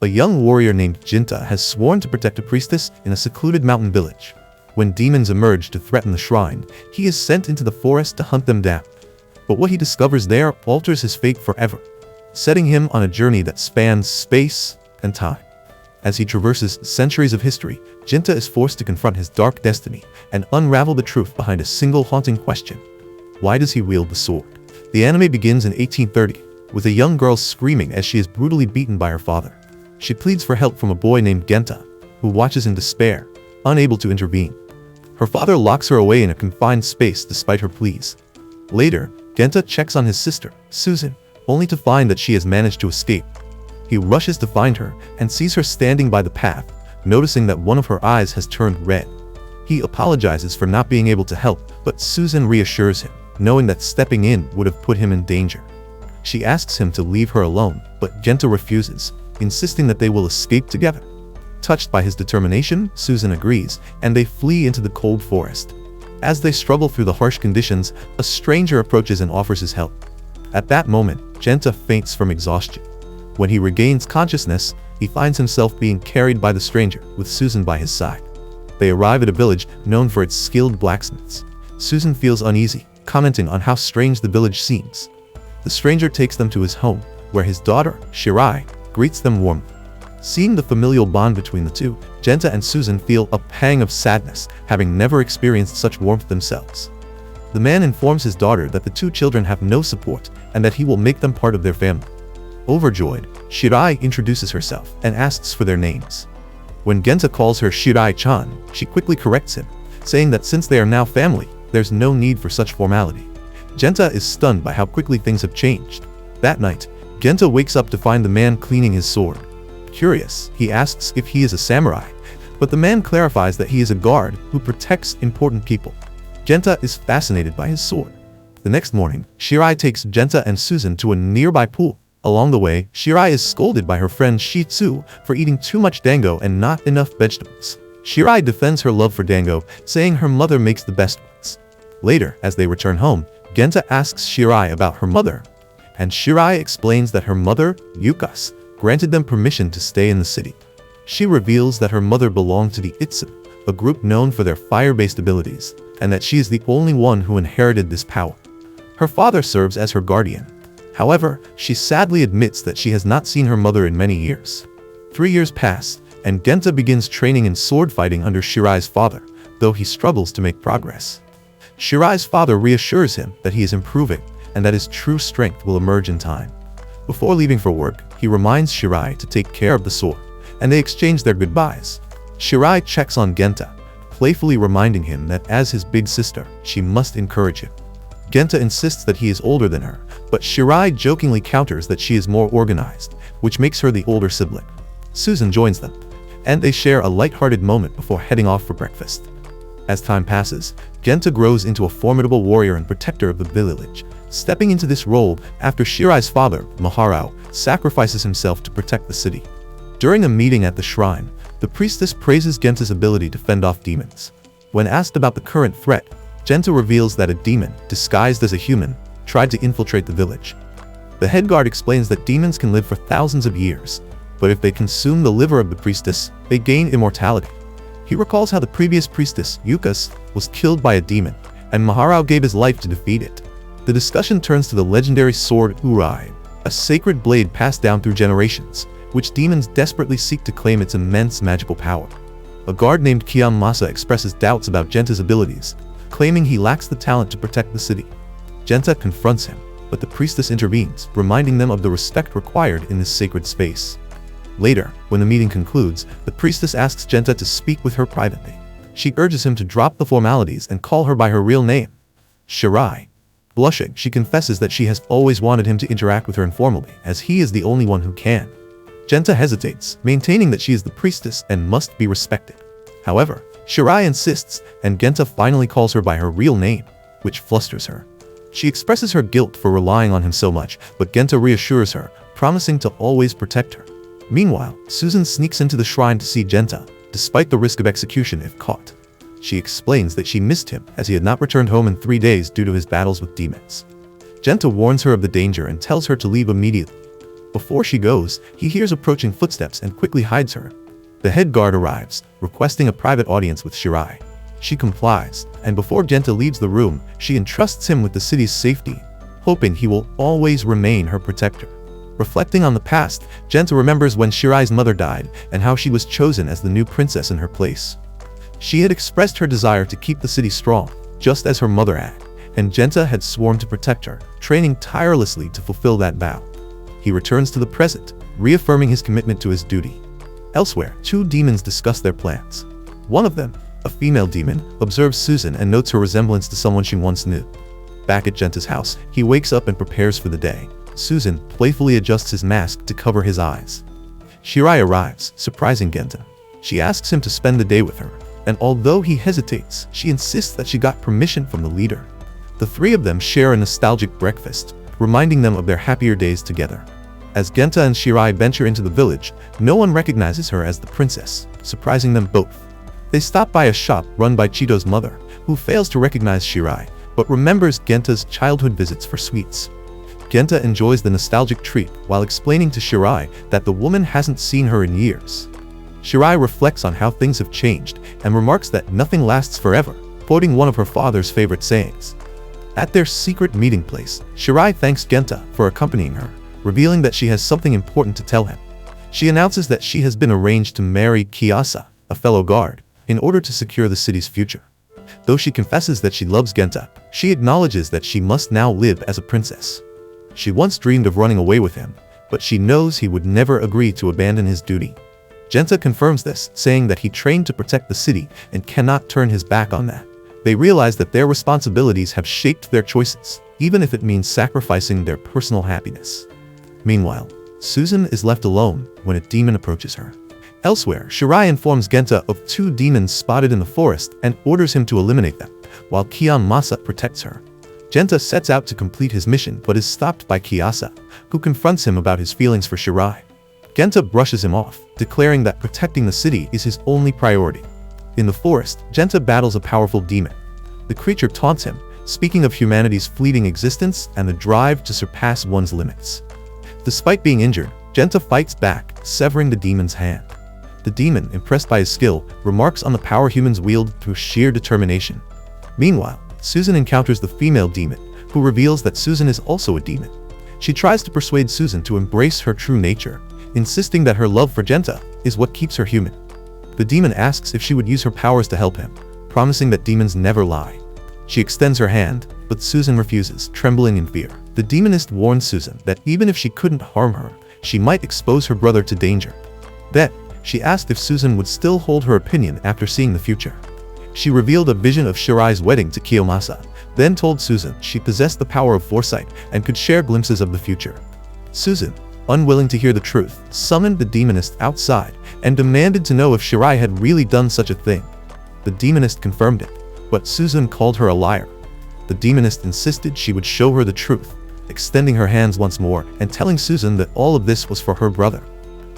A young warrior named Jinta has sworn to protect a priestess in a secluded mountain village. When demons emerge to threaten the shrine, he is sent into the forest to hunt them down. But what he discovers there alters his fate forever, setting him on a journey that spans space and time. As he traverses centuries of history, Jinta is forced to confront his dark destiny and unravel the truth behind a single haunting question. Why does he wield the sword? The anime begins in 1830, with a young girl screaming as she is brutally beaten by her father. She pleads for help from a boy named Genta, who watches in despair, unable to intervene. Her father locks her away in a confined space despite her pleas. Later, Genta checks on his sister, Susan, only to find that she has managed to escape. He rushes to find her and sees her standing by the path, noticing that one of her eyes has turned red. He apologizes for not being able to help, but Susan reassures him, knowing that stepping in would have put him in danger. She asks him to leave her alone, but Genta refuses, insisting that they will escape together. Touched by his determination, Susan agrees, and they flee into the cold forest. As they struggle through the harsh conditions, a stranger approaches and offers his help. At that moment, Genta faints from exhaustion. When he regains consciousness, he finds himself being carried by the stranger, with Susan by his side. They arrive at a village known for its skilled blacksmiths. Susan feels uneasy, commenting on how strange the village seems. The stranger takes them to his home, where his daughter, Shirai, greets them warmly. Seeing the familial bond between the two, Genta and Susan feel a pang of sadness, having never experienced such warmth themselves. The man informs his daughter that the two children have no support and that he will make them part of their family. Overjoyed, Shirai introduces herself and asks for their names. When Genta calls her Shirai-chan, she quickly corrects him, saying that since they are now family, there's no need for such formality. Genta is stunned by how quickly things have changed. That night, Genta wakes up to find the man cleaning his sword. Curious, he asks if he is a samurai, but the man clarifies that he is a guard who protects important people. Genta is fascinated by his sword. The next morning, Shirai takes Genta and Susan to a nearby pool. Along the way, Shirai is scolded by her friend Shitsu for eating too much dango and not enough vegetables. Shirai defends her love for dango, saying her mother makes the best ones. Later, as they return home, Genta asks Shirai about her mother, and Shirai explains that her mother, Yukas, granted them permission to stay in the city. She reveals that her mother belonged to the Itsu, a group known for their fire-based abilities, and that she is the only one who inherited this power. Her father serves as her guardian. However, she sadly admits that she has not seen her mother in many years. 3 years pass, and Genta begins training in sword fighting under Shirai's father, though he struggles to make progress. Shirai's father reassures him that he is improving and that his true strength will emerge in time. Before leaving for work, he reminds Shirai to take care of the sword, and they exchange their goodbyes. Shirai checks on Genta, playfully reminding him that as his big sister, she must encourage him. Genta insists that he is older than her, but Shirai jokingly counters that she is more organized, which makes her the older sibling. Susan joins them, and they share a light-hearted moment before heading off for breakfast. As time passes, Genta grows into a formidable warrior and protector of the village, stepping into this role after Shirai's father, Maharao, sacrifices himself to protect the city. During a meeting at the shrine, the priestess praises Genta's ability to fend off demons. When asked about the current threat, Genta reveals that a demon, disguised as a human, tried to infiltrate the village. The head guard explains that demons can live for thousands of years, but if they consume the liver of the priestess, they gain immortality. He recalls how the previous priestess, Yukas, was killed by a demon, and Maharao gave his life to defeat it. The discussion turns to the legendary sword Urai, a sacred blade passed down through generations, which demons desperately seek to claim its immense magical power. A guard named Kiyamasa expresses doubts about Genta's abilities, claiming he lacks the talent to protect the city. Genta confronts him, but the priestess intervenes, reminding them of the respect required in this sacred space. Later, when the meeting concludes, the priestess asks Genta to speak with her privately. She urges him to drop the formalities and call her by her real name, Shirai. Blushing, she confesses that she has always wanted him to interact with her informally, as he is the only one who can. Genta hesitates, maintaining that she is the priestess and must be respected. However, Shirai insists, and Genta finally calls her by her real name, which flusters her. She expresses her guilt for relying on him so much, but Genta reassures her, promising to always protect her. Meanwhile, Susan sneaks into the shrine to see Genta, despite the risk of execution if caught. She explains that she missed him as he had not returned home in 3 days due to his battles with demons. Genta warns her of the danger and tells her to leave immediately. Before she goes, he hears approaching footsteps and quickly hides her. The head guard arrives, requesting a private audience with Shirai. She complies, and before Genta leaves the room, she entrusts him with the city's safety, hoping he will always remain her protector. Reflecting on the past, Genta remembers when Shirai's mother died and how she was chosen as the new princess in her place. She had expressed her desire to keep the city strong, just as her mother had, and Genta had sworn to protect her, training tirelessly to fulfill that vow. He returns to the present, reaffirming his commitment to his duty. Elsewhere, two demons discuss their plans. One of them, a female demon, observes Susan and notes her resemblance to someone she once knew. Back at Genta's house, he wakes up and prepares for the day. Susan playfully adjusts his mask to cover his eyes. Shirai arrives, surprising Genta. She asks him to spend the day with her, and although he hesitates, she insists that she got permission from the leader. The three of them share a nostalgic breakfast, reminding them of their happier days together. As Genta and Shirai venture into the village, no one recognizes her as the princess, surprising them both. They stop by a shop run by Chito's mother, who fails to recognize Shirai, but remembers Genta's childhood visits for sweets. Genta enjoys the nostalgic treat while explaining to Shirai that the woman hasn't seen her in years. Shirai reflects on how things have changed and remarks that nothing lasts forever, quoting one of her father's favorite sayings. At their secret meeting place, Shirai thanks Genta for accompanying her, revealing that she has something important to tell him. She announces that she has been arranged to marry Kiyasa, a fellow guard, in order to secure the city's future. Though she confesses that she loves Genta, she acknowledges that she must now live as a princess. She once dreamed of running away with him, but she knows he would never agree to abandon his duty. Genta confirms this, saying that he trained to protect the city and cannot turn his back on that. They realize that their responsibilities have shaped their choices, even if it means sacrificing their personal happiness. Meanwhile, Susan is left alone when a demon approaches her. Elsewhere, Shirai informs Genta of two demons spotted in the forest and orders him to eliminate them, while Kion Masa protects her. Genta sets out to complete his mission but is stopped by Kiyasa, who confronts him about his feelings for Shirai. Genta brushes him off, declaring that protecting the city is his only priority. In the forest, Genta battles a powerful demon. The creature taunts him, speaking of humanity's fleeting existence and the drive to surpass one's limits. Despite being injured, Genta fights back, severing the demon's hand. The demon, impressed by his skill, remarks on the power humans wield through sheer determination. Meanwhile, Susan encounters the female demon, who reveals that Susan is also a demon. She tries to persuade Susan to embrace her true nature, insisting that her love for Genta is what keeps her human. The demon asks if she would use her powers to help him, promising that demons never lie. She extends her hand, but Susan refuses, trembling in fear. The demonist warns Susan that even if she couldn't harm her, she might expose her brother to danger. Then, she asked if Susan would still hold her opinion after seeing the future. She revealed a vision of Shirai's wedding to Kiyomasa, then told Susan she possessed the power of foresight and could share glimpses of the future. Susan, unwilling to hear the truth, summoned the demonist outside and demanded to know if Shirai had really done such a thing. The demonist confirmed it, but Susan called her a liar. The demonist insisted she would show her the truth, extending her hands once more and telling Susan that all of this was for her brother.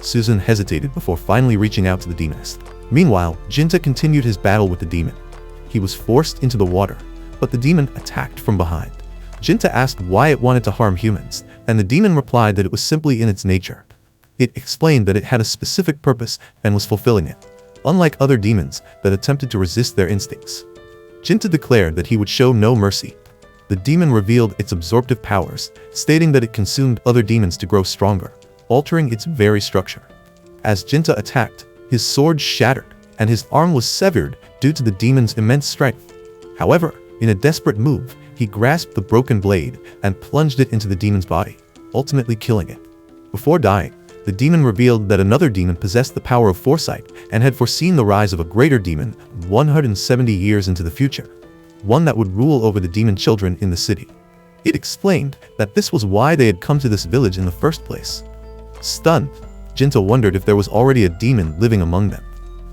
Susan hesitated before finally reaching out to the demonist. Meanwhile, Genta continued his battle with the demon. He was forced into the water, but the demon attacked from behind. Genta asked why it wanted to harm humans, and the demon replied that it was simply in its nature. It explained that it had a specific purpose and was fulfilling it, unlike other demons that attempted to resist their instincts. Genta declared that he would show no mercy. The demon revealed its absorptive powers, stating that it consumed other demons to grow stronger, altering its very structure. As Genta attacked, his sword shattered, and his arm was severed due to the demon's immense strength. However, in a desperate move, he grasped the broken blade and plunged it into the demon's body, ultimately killing it. Before dying, the demon revealed that another demon possessed the power of foresight and had foreseen the rise of a greater demon 170 years into the future, one that would rule over the demon children in the city. It explained that this was why they had come to this village in the first place. Stunned, Genta wondered if there was already a demon living among them.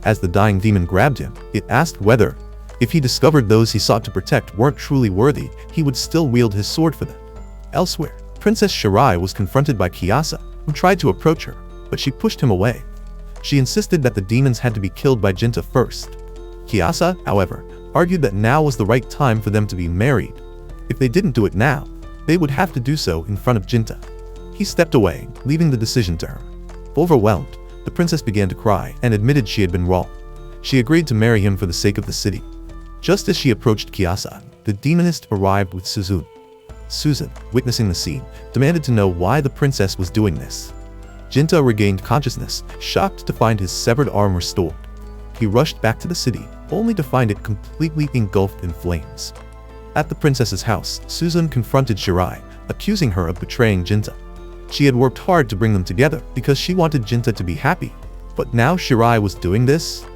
As the dying demon grabbed him, it asked whether, if he discovered those he sought to protect weren't truly worthy, he would still wield his sword for them. Elsewhere, Princess Shirai was confronted by Kiyasa, who tried to approach her, but she pushed him away. She insisted that the demons had to be killed by Genta first. Kiyasa, however, argued that now was the right time for them to be married. If they didn't do it now, they would have to do so in front of Genta. He stepped away, leaving the decision to her. Overwhelmed, the princess began to cry and admitted she had been wrong. She agreed to marry him for the sake of the city. Just as she approached Kiasa, the demonist arrived with Suzun. Suzun, witnessing the scene, demanded to know why the princess was doing this. Jinta regained consciousness, shocked to find his severed arm restored. He rushed back to the city, only to find it completely engulfed in flames. At the princess's house, Suzun confronted Shirai, accusing her of betraying Jinta. She had worked hard to bring them together because she wanted Jinta to be happy, but now Shirai was doing this?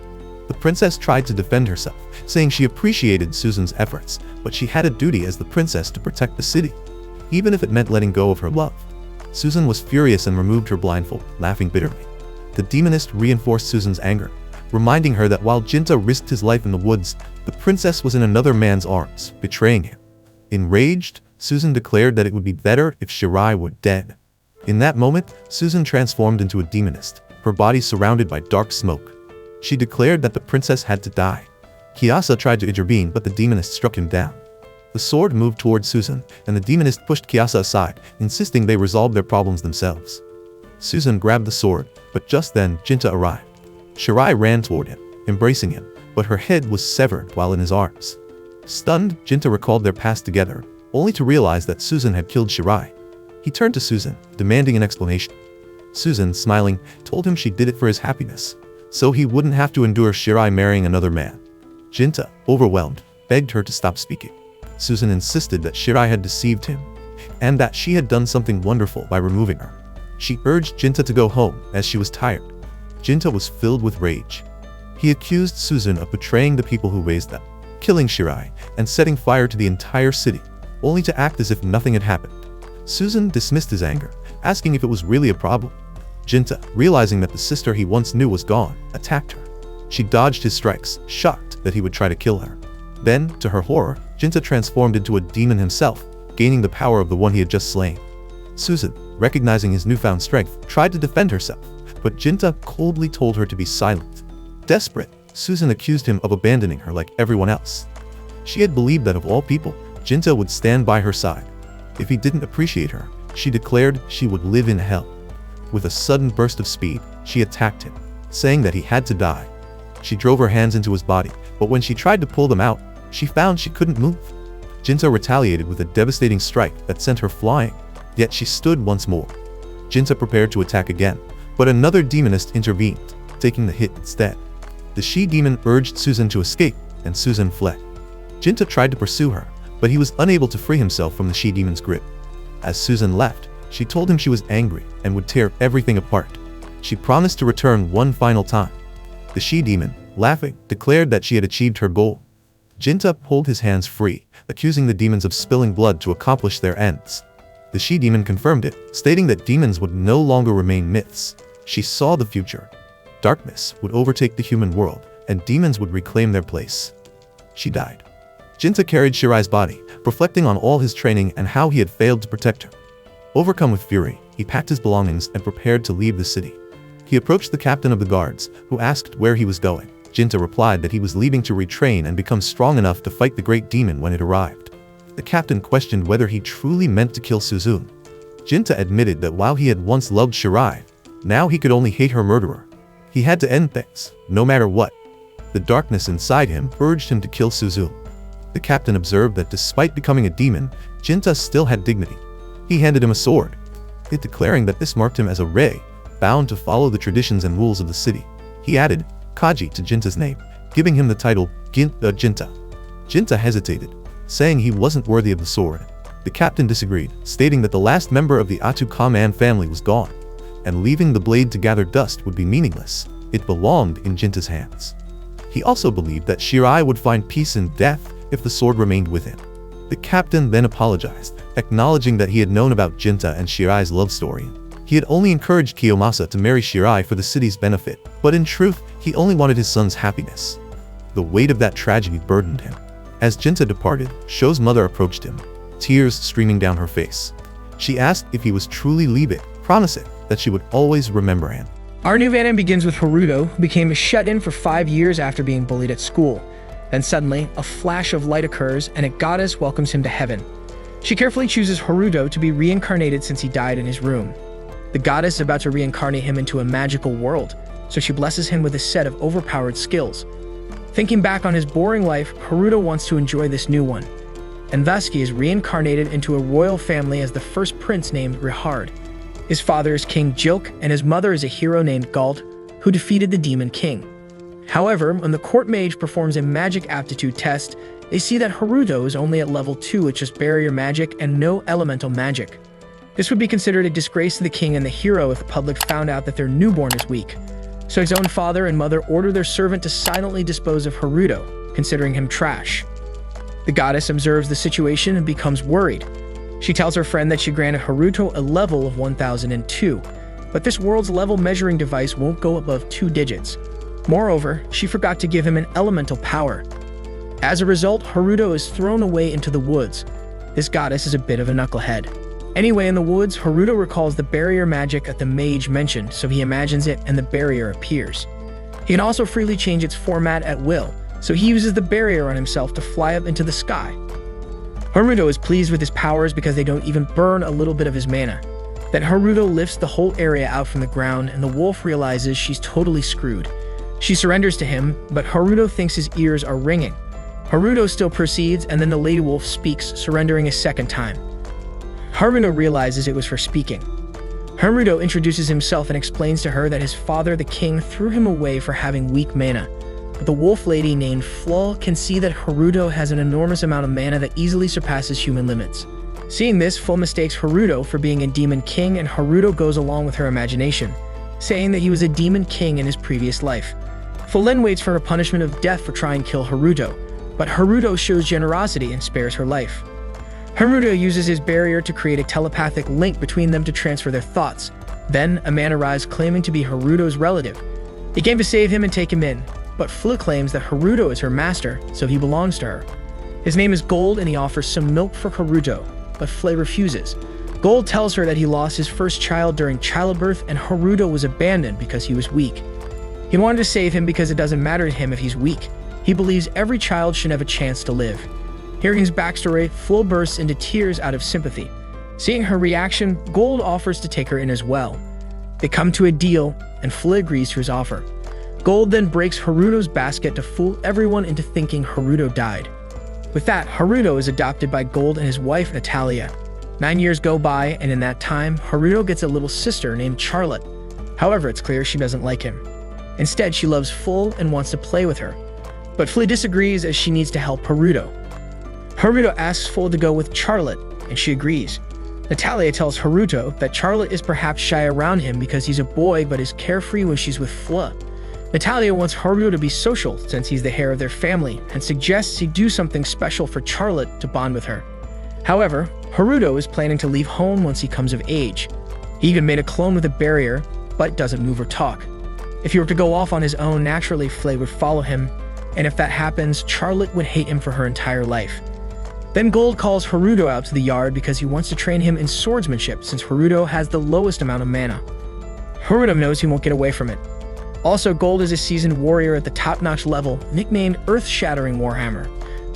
The princess tried to defend herself, saying she appreciated Suzun's efforts, but she had a duty as the princess to protect the city, even if it meant letting go of her love. Suzun was furious and removed her blindfold, laughing bitterly. The demonist reinforced Suzun's anger, reminding her that while Jinta risked his life in the woods, the princess was in another man's arms, betraying him. Enraged, Suzun declared that it would be better if Shirai were dead. In that moment, Suzun transformed into a demonist, her body surrounded by dark smoke. She declared that the princess had to die. Kiasa tried to intervene, but the demonist struck him down. The sword moved towards Suzun, and the demonist pushed Kiasa aside, insisting they resolve their problems themselves. Suzun grabbed the sword, but just then, Jinta arrived. Shirai ran toward him, embracing him, but her head was severed while in his arms. Stunned, Jinta recalled their past together, only to realize that Suzun had killed Shirai. He turned to Suzun, demanding an explanation. Suzun, smiling, told him she did it for his happiness, so he wouldn't have to endure Shirai marrying another man. Jinta, overwhelmed, begged her to stop speaking. Suzun insisted that Shirai had deceived him, and that she had done something wonderful by removing her. She urged Jinta to go home, as she was tired. Jinta was filled with rage. He accused Suzun of betraying the people who raised them, killing Shirai, and setting fire to the entire city, only to act as if nothing had happened. Suzun dismissed his anger, asking if it was really a problem. Jinta, realizing that the sister he once knew was gone, attacked her. She dodged his strikes, shocked that he would try to kill her. Then, to her horror, Jinta transformed into a demon himself, gaining the power of the one he had just slain. Suzun, recognizing his newfound strength, tried to defend herself, but Jinta coldly told her to be silent. Desperate, Suzun accused him of abandoning her like everyone else. She had believed that of all people, Jinta would stand by her side. If he didn't appreciate her, she declared she would live in hell. With a sudden burst of speed, she attacked him, saying that he had to die. She drove her hands into his body, but when she tried to pull them out, she found she couldn't move. Jinta retaliated with a devastating strike that sent her flying, yet she stood once more. Jinta prepared to attack again, but another demonist intervened, taking the hit instead. The she-demon urged Suzun to escape, and Suzun fled. Jinta tried to pursue her, but he was unable to free himself from the she-demon's grip. As Suzun left, she told him she was angry and would tear everything apart. She promised to return one final time. The she-demon, laughing, declared that she had achieved her goal. Jinta pulled his hands free, accusing the demons of spilling blood to accomplish their ends. The she-demon confirmed it, stating that demons would no longer remain myths. She saw the future. Darkness would overtake the human world, and demons would reclaim their place. She died. Jinta carried Shirai's body, reflecting on all his training and how he had failed to protect her. Overcome with fury, he packed his belongings and prepared to leave the city. He approached the captain of the guards, who asked where he was going. Jinta replied that he was leaving to retrain and become strong enough to fight the great demon when it arrived. The captain questioned whether he truly meant to kill Suzun. Jinta admitted that while he had once loved Shirai, now he could only hate her murderer. He had to end things, no matter what. The darkness inside him urged him to kill Suzun. The captain observed that despite becoming a demon, Jinta still had dignity. He handed him a sword, it declaring that this marked him as a Rei, bound to follow the traditions and rules of the city. He added Kaji to Jinta's name, giving him the title Jinta. Jinta hesitated, saying he wasn't worthy of the sword. The captain disagreed, stating that the last member of the Atu-Kaman family was gone, and leaving the blade to gather dust would be meaningless. It belonged in Jinta's hands. He also believed that Shirai would find peace in death if the sword remained with him. The captain then apologized, acknowledging that he had known about Jinta and Shirai's love story. He had only encouraged Kiyomasa to marry Shirai for the city's benefit, but in truth, he only wanted his son's happiness. The weight of that tragedy burdened him. As Jinta departed, Sho's mother approached him, tears streaming down her face. She asked if he was truly leaving, promising that she would always remember him. Our new Vanam begins with Haruto, who became shut in for 5 years after being bullied at school. Then suddenly, a flash of light occurs and a goddess welcomes him to heaven. She carefully chooses Haruto to be reincarnated since he died in his room. The goddess is about to reincarnate him into a magical world, so she blesses him with a set of overpowered skills. Thinking back on his boring life, Haruto wants to enjoy this new one, and thus he is reincarnated into a royal family as the first prince named Rihard. His father is King Jilk, and his mother is a hero named Gald, who defeated the Demon King. However, when the court mage performs a magic aptitude test, they see that Haruto is only at level 2 with just barrier magic and no elemental magic. This would be considered a disgrace to the king and the hero if the public found out that their newborn is weak. So his own father and mother order their servant to silently dispose of Haruto, considering him trash. The goddess observes the situation and becomes worried. She tells her friend that she granted Haruto a level of 1002, but this world's level measuring device won't go above 2 digits. Moreover, she forgot to give him an elemental power. As a result, Haruto is thrown away into the woods. This goddess is a bit of a knucklehead. Anyway, in the woods, Haruto recalls the barrier magic that the mage mentioned, so he imagines it and the barrier appears. He can also freely change its format at will, so he uses the barrier on himself to fly up into the sky. Haruto is pleased with his powers because they don't even burn a little bit of his mana. Then Haruto lifts the whole area out from the ground and the wolf realizes she's totally screwed. She surrenders to him, but Haruto thinks his ears are ringing. Haruto still proceeds, and then the lady wolf speaks, surrendering a second time. Haruto realizes it was for speaking. Haruto introduces himself and explains to her that his father, the king, threw him away for having weak mana. But the wolf lady named Flaw can see that Haruto has an enormous amount of mana that easily surpasses human limits. Seeing this, Flaw mistakes Haruto for being a demon king, and Haruto goes along with her imagination, saying that he was a demon king in his previous life. Flaw then waits for her punishment of death for trying to kill Haruto, but Haruto shows generosity and spares her life. Haruto uses his barrier to create a telepathic link between them to transfer their thoughts. Then, a man arrives claiming to be Haruto's relative. He came to save him and take him in, but Fla claims that Haruto is her master, so he belongs to her. His name is Gold, and he offers some milk for Haruto, but Fla refuses. Gold tells her that he lost his first child during childbirth, and Haruto was abandoned because he was weak. He wanted to save him because it doesn't matter to him if he's weak. He believes every child should have a chance to live. Hearing his backstory, Fla bursts into tears out of sympathy. Seeing her reaction, Gold offers to take her in as well. They come to a deal, and Fla agrees to his offer. Gold then breaks Haruto's basket to fool everyone into thinking Haruto died. With that, Haruto is adopted by Gold and his wife Natalia. 9 years go by, and in that time, Haruto gets a little sister named Charlotte. However, it's clear she doesn't like him. Instead, she loves Fla and wants to play with her. But Fla disagrees as she needs to help Haruto. Haruto asks Fla to go with Charlotte, and she agrees. Natalia tells Haruto that Charlotte is perhaps shy around him because he's a boy but is carefree when she's with Fla. Natalia wants Haruto to be social since he's the heir of their family and suggests he do something special for Charlotte to bond with her. However, Haruto is planning to leave home once he comes of age. He even made a clone with a barrier, but doesn't move or talk. If he were to go off on his own, naturally Fla would follow him, and if that happens, Charlotte would hate him for her entire life. Then Gold calls Haruto out to the yard because he wants to train him in swordsmanship since Haruto has the lowest amount of mana. Haruto knows he won't get away from it. Also, Gold is a seasoned warrior at the top-notch level, nicknamed Earth-Shattering Warhammer,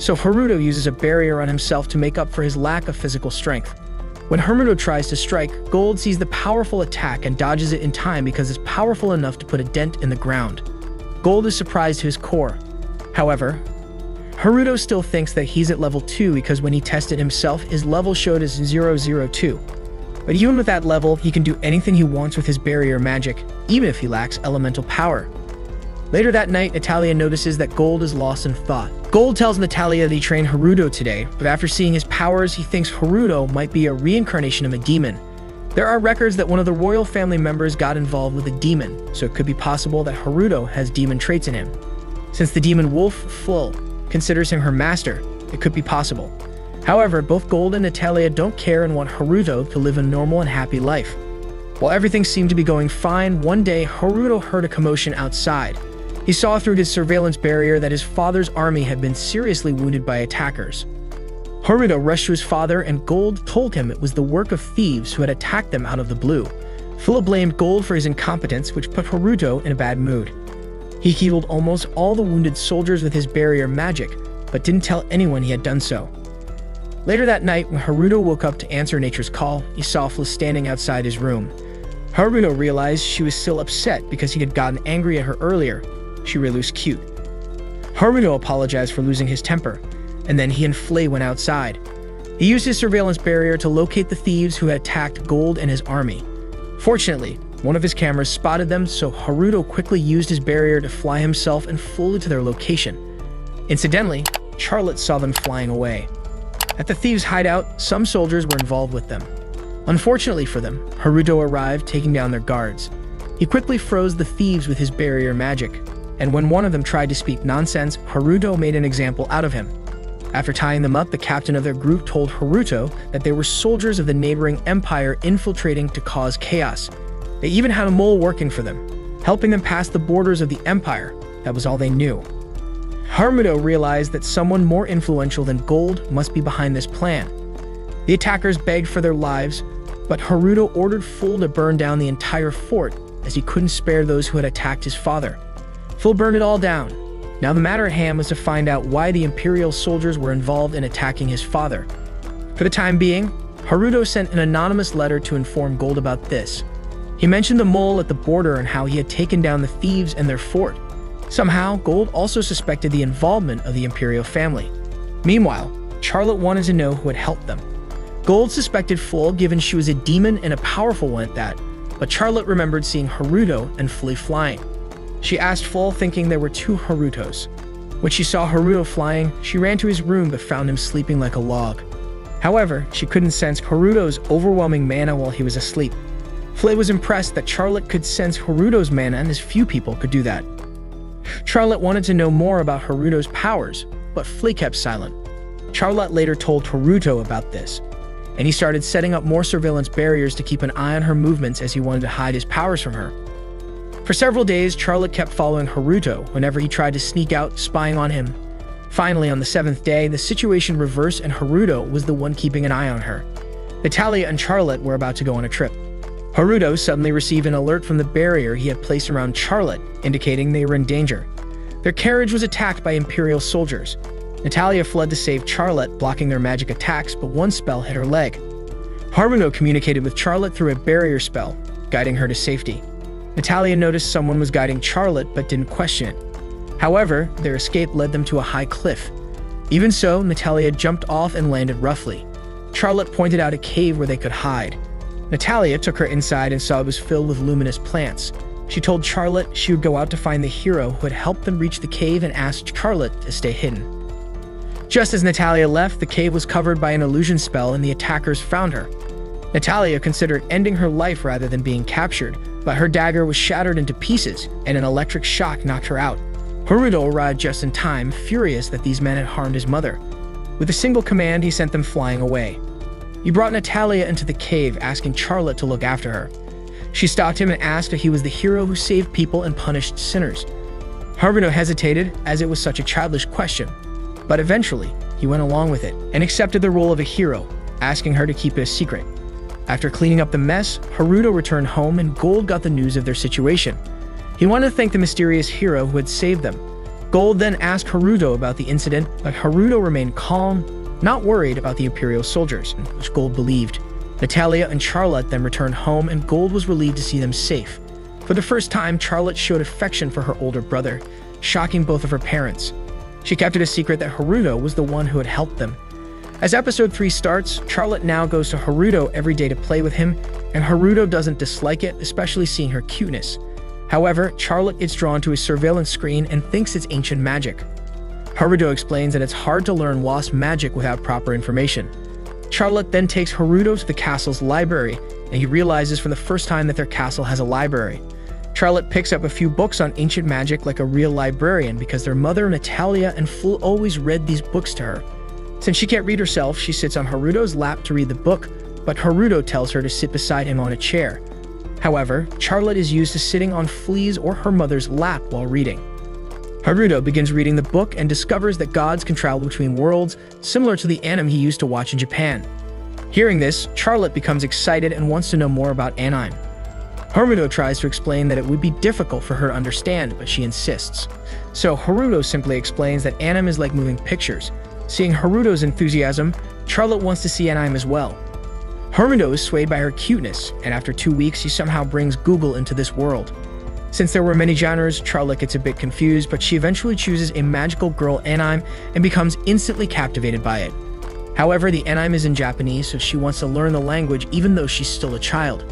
so Haruto uses a barrier on himself to make up for his lack of physical strength. When Haruto tries to strike, Gold sees the powerful attack and dodges it in time because it's powerful enough to put a dent in the ground. Gold is surprised to his core. However, Haruto still thinks that he's at level 2 because when he tested himself, his level showed as 002. But even with that level, he can do anything he wants with his barrier magic, even if he lacks elemental power. Later that night, Natalia notices that Gold is lost in thought. Gold tells Natalia that he trained Haruto today, but after seeing his powers, he thinks Haruto might be a reincarnation of a demon. There are records that one of the royal family members got involved with a demon, so it could be possible that Haruto has demon traits in him. Since the demon wolf, Fla, considers him her master, it could be possible. However, both Gold and Natalia don't care and want Haruto to live a normal and happy life. While everything seemed to be going fine, one day Haruto heard a commotion outside. He saw through his surveillance barrier that his father's army had been seriously wounded by attackers. Haruto rushed to his father, and Gold told him it was the work of thieves who had attacked them out of the blue. Fla blamed Gold for his incompetence, which put Haruto in a bad mood. He healed almost all the wounded soldiers with his barrier magic, but didn't tell anyone he had done so. Later that night, when Haruto woke up to answer Nature's call, he saw Fla standing outside his room. Haruto realized she was still upset because he had gotten angry at her earlier. She really was cute. Haruto apologized for losing his temper, and then he and Flay went outside. He used his surveillance barrier to locate the thieves who had attacked Gold and his army. Fortunately, one of his cameras spotted them, so Haruto quickly used his barrier to fly himself and fully to their location. Incidentally, Charlotte saw them flying away. At the thieves' hideout, some soldiers were involved with them. Unfortunately for them, Haruto arrived, taking down their guards. He quickly froze the thieves with his barrier magic, and when one of them tried to speak nonsense, Haruto made an example out of him. After tying them up, the captain of their group told Haruto that they were soldiers of the neighboring empire infiltrating to cause chaos. They even had a mole working for them, helping them pass the borders of the empire. That was all they knew. Haruto realized that someone more influential than Gold must be behind this plan. The attackers begged for their lives, but Haruto ordered Full to burn down the entire fort, as he couldn't spare those who had attacked his father. Full burned it all down. Now the matter at hand was to find out why the Imperial soldiers were involved in attacking his father. For the time being, Haruto sent an anonymous letter to inform Gold about this. He mentioned the mole at the border and how he had taken down the thieves and their fort. Somehow, Gold also suspected the involvement of the Imperial family. Meanwhile, Charlotte wanted to know who had helped them. Gold suspected Full, given she was a demon and a powerful one at that, but Charlotte remembered seeing Haruto and Flea flying. She asked Full, thinking there were two Harutos. When she saw Haruto flying, she ran to his room but found him sleeping like a log. However, she couldn't sense Haruto's overwhelming mana while he was asleep. Flay was impressed that Charlotte could sense Haruto's mana, and as few people could do that. Charlotte wanted to know more about Haruto's powers, but Flay kept silent. Charlotte later told Haruto about this, and he started setting up more surveillance barriers to keep an eye on her movements as he wanted to hide his powers from her. For several days, Charlotte kept following Haruto whenever he tried to sneak out, spying on him. Finally, on the 7th day, the situation reversed and Haruto was the one keeping an eye on her. Natalia and Charlotte were about to go on a trip. Haruto suddenly received an alert from the barrier he had placed around Charlotte, indicating they were in danger. Their carriage was attacked by Imperial soldiers. Natalia fled to save Charlotte, blocking their magic attacks, but one spell hit her leg. Haruto communicated with Charlotte through a barrier spell, guiding her to safety. Natalia noticed someone was guiding Charlotte but didn't question it. However, their escape led them to a high cliff. Even so, Natalia jumped off and landed roughly. Charlotte pointed out a cave where they could hide. Natalia took her inside and saw it was filled with luminous plants. She told Charlotte she would go out to find the hero who had helped them reach the cave and asked Charlotte to stay hidden. Just as Natalia left, the cave was covered by an illusion spell and the attackers found her. Natalia considered ending her life rather than being captured, but her dagger was shattered into pieces and an electric shock knocked her out. Haruto arrived just in time, furious that these men had harmed his mother. With a single command, he sent them flying away. He brought Natalia into the cave, asking Charlotte to look after her. She stopped him and asked if he was the hero who saved people and punished sinners. Haruto hesitated, as it was such a childish question, but eventually, he went along with it and accepted the role of a hero, asking her to keep it a secret. After cleaning up the mess, Haruto returned home and Gold got the news of their situation. He wanted to thank the mysterious hero who had saved them. Gold then asked Haruto about the incident, but Haruto remained calm, not worried about the Imperial soldiers, which Gold believed. Natalia and Charlotte then returned home and Gold was relieved to see them safe. For the first time, Charlotte showed affection for her older brother, shocking both of her parents. She kept it a secret that Haruto was the one who had helped them. As episode 3 starts, Charlotte now goes to Haruto every day to play with him, and Haruto doesn't dislike it, especially seeing her cuteness. However, Charlotte gets drawn to his surveillance screen and thinks it's ancient magic. Haruto explains that it's hard to learn Wasp magic without proper information. Charlotte then takes Haruto to the castle's library, and he realizes for the first time that their castle has a library. Charlotte picks up a few books on ancient magic like a real librarian because their mother, Natalia, and Full always read these books to her. Since she can't read herself, she sits on Haruto's lap to read the book, but Haruto tells her to sit beside him on a chair. However, Charlotte is used to sitting on Flea's or her mother's lap while reading. Haruto begins reading the book and discovers that gods can travel between worlds, similar to the anime he used to watch in Japan. Hearing this, Charlotte becomes excited and wants to know more about anime. Haruto tries to explain that it would be difficult for her to understand, but she insists. So Haruto simply explains that anime is like moving pictures. Seeing Haruto's enthusiasm, Charlotte wants to see Anaheim as well. Haruto is swayed by her cuteness, and after 2 weeks, she somehow brings Google into this world. Since there were many genres, Charlotte gets a bit confused, but she eventually chooses a magical girl Anaheim and becomes instantly captivated by it. However, the Anaheim is in Japanese, so she wants to learn the language even though she's still a child.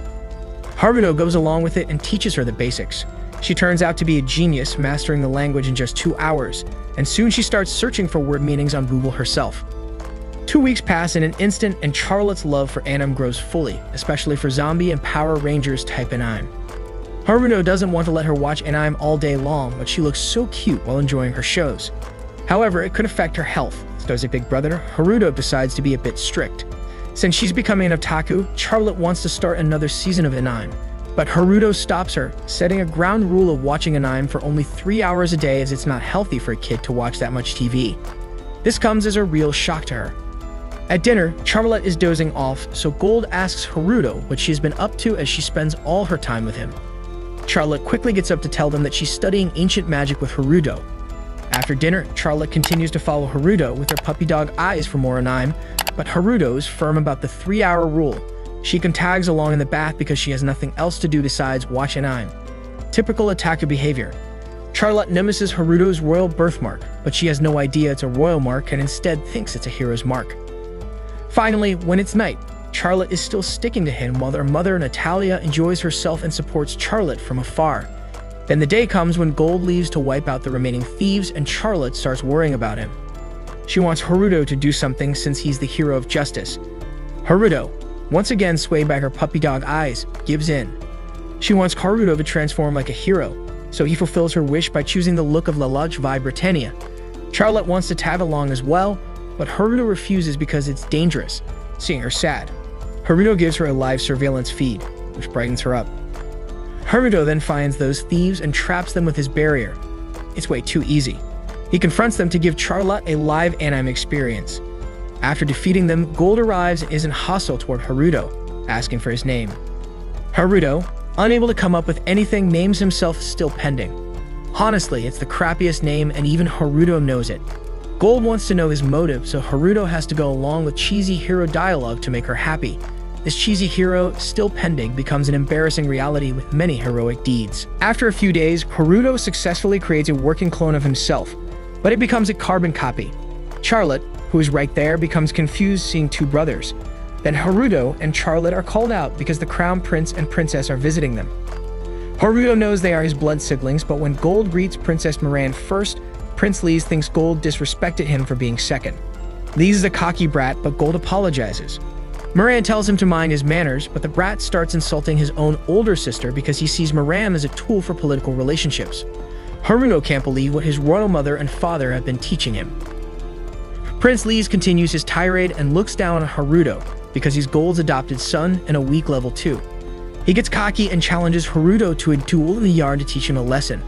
Haruto goes along with it and teaches her the basics. She turns out to be a genius, mastering the language in just 2 hours, and soon she starts searching for word meanings on Google herself. 2 weeks pass in an instant, and Charlotte's love for Anaheim grows fully, especially for zombie and Power Rangers type Anaheim. Haruto doesn't want to let her watch Anaheim all day long, but she looks so cute while enjoying her shows. However, it could affect her health, so as a big brother, Haruto decides to be a bit strict. Since she's becoming an otaku, Charlotte wants to start another season of Anaheim, but Haruto stops her, setting a ground rule of watching Anaheim for only 3 hours a day, as it's not healthy for a kid to watch that much TV. This comes as a real shock to her. At dinner, Charlotte is dozing off, so Gold asks Haruto what she's been up to as she spends all her time with him. Charlotte quickly gets up to tell them that she's studying ancient magic with Haruto. After dinner, Charlotte continues to follow Haruto with her puppy dog eyes for more Anaheim, but Haruto is firm about the 3-hour rule. She can tags along in the bath because she has nothing else to do besides watch Anaheim. Typical otaku behavior. Charlotte notices Haruto's royal birthmark, but she has no idea it's a royal mark and instead thinks it's a hero's mark. Finally, when it's night, Charlotte is still sticking to him while their mother, Natalia, enjoys herself and supports Charlotte from afar. Then the day comes when Gold leaves to wipe out the remaining thieves, and Charlotte starts worrying about him. She wants Haruto to do something since he's the hero of justice. Haruto, once again swayed by her puppy dog eyes, gives in. She wants Haruto to transform like a hero, so he fulfills her wish by choosing the look of La Luche Vi Britannia. Charlotte wants to tag along as well, but Haruto refuses because it's dangerous, seeing her sad. Haruto gives her a live surveillance feed, which brightens her up. Haruto then finds those thieves and traps them with his barrier. It's way too easy. He confronts them to give Charlotte a live Anaheim experience. After defeating them, Gold arrives and isn't hostile toward Haruto, asking for his name. Haruto, unable to come up with anything, names himself Still Pending. Honestly, it's the crappiest name, and even Haruto knows it. Gold wants to know his motive, so Haruto has to go along with cheesy hero dialogue to make her happy. This cheesy hero, Still Pending, becomes an embarrassing reality with many heroic deeds. After a few days, Haruto successfully creates a working clone of himself, but it becomes a carbon copy. Charlotte, who is right there, becomes confused seeing 2 brothers. Then Haruto and Charlotte are called out because the crown prince and princess are visiting them. Haruto knows they are his blood siblings, but when Gold greets Princess Moran first, Prince Lise thinks Gold disrespected him for being second. Lise is a cocky brat, but Gold apologizes. Moran tells him to mind his manners, but the brat starts insulting his own older sister because he sees Moran as a tool for political relationships. Haruto can't believe what his royal mother and father have been teaching him. Prince Lise continues his tirade and looks down on Haruto because he's Gold's adopted son and a weak level 2. He gets cocky and challenges Haruto to a duel in the yard to teach him a lesson.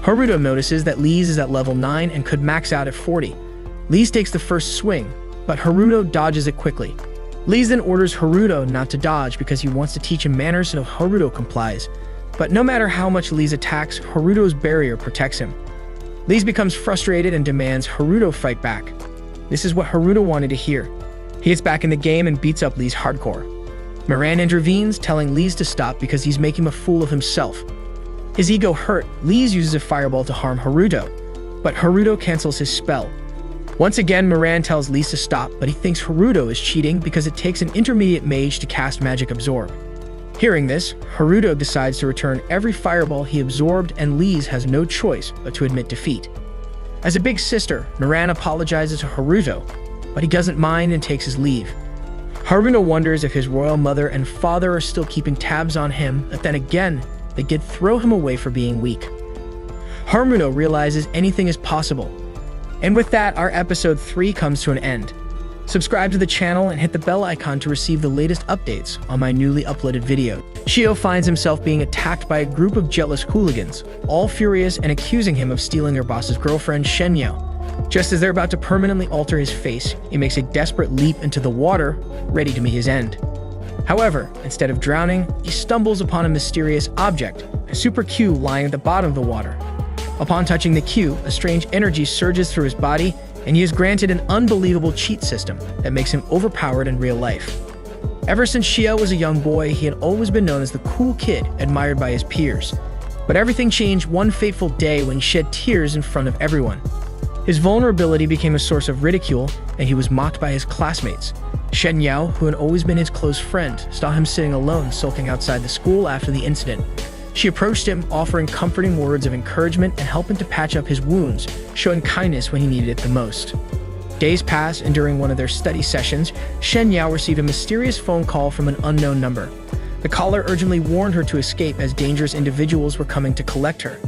Haruto notices that Lise is at level 9 and could max out at 40. Lise takes the first swing, but Haruto dodges it quickly. Lise then orders Haruto not to dodge because he wants to teach him manners, so Haruto complies. But no matter how much Lise attacks, Haruto's barrier protects him. Lise becomes frustrated and demands Haruto fight back. This is what Haruto wanted to hear. He gets back in the game and beats up Lise hardcore. Moran intervenes, telling Lise to stop because he's making a fool of himself. His ego hurt, Lise uses a fireball to harm Haruto, but Haruto cancels his spell. Once again, Moran tells Lise to stop, but he thinks Haruto is cheating because it takes an intermediate mage to cast Magic Absorb. Hearing this, Haruto decides to return every fireball he absorbed, and Lise has no choice but to admit defeat. As a big sister, Moran apologizes to Haruto, but he doesn't mind and takes his leave. Haruto wonders if his royal mother and father are still keeping tabs on him, but then again, they did throw him away for being weak. Haruto realizes anything is possible. And with that, our episode 3 comes to an end. Subscribe to the channel and hit the bell icon to receive the latest updates on my newly uploaded video. Shio finds himself being attacked by a group of jealous hooligans, all furious and accusing him of stealing their boss's girlfriend, Shenyao. Just as they're about to permanently alter his face, he makes a desperate leap into the water, ready to meet his end. However, instead of drowning, he stumbles upon a mysterious object, a super Q lying at the bottom of the water. Upon touching the Q, a strange energy surges through his body, and he is granted an unbelievable cheat system that makes him overpowered in real life. Ever since Xiao was a young boy, he had always been known as the cool kid, admired by his peers. But everything changed one fateful day when he shed tears in front of everyone. His vulnerability became a source of ridicule, and he was mocked by his classmates. Shen Yao, who had always been his close friend, saw him sitting alone, sulking outside the school after the incident. She approached him, offering comforting words of encouragement and helping to patch up his wounds, showing kindness when he needed it the most. Days passed, and during one of their study sessions, Shen Yao received a mysterious phone call from an unknown number. The caller urgently warned her to escape as dangerous individuals were coming to collect her.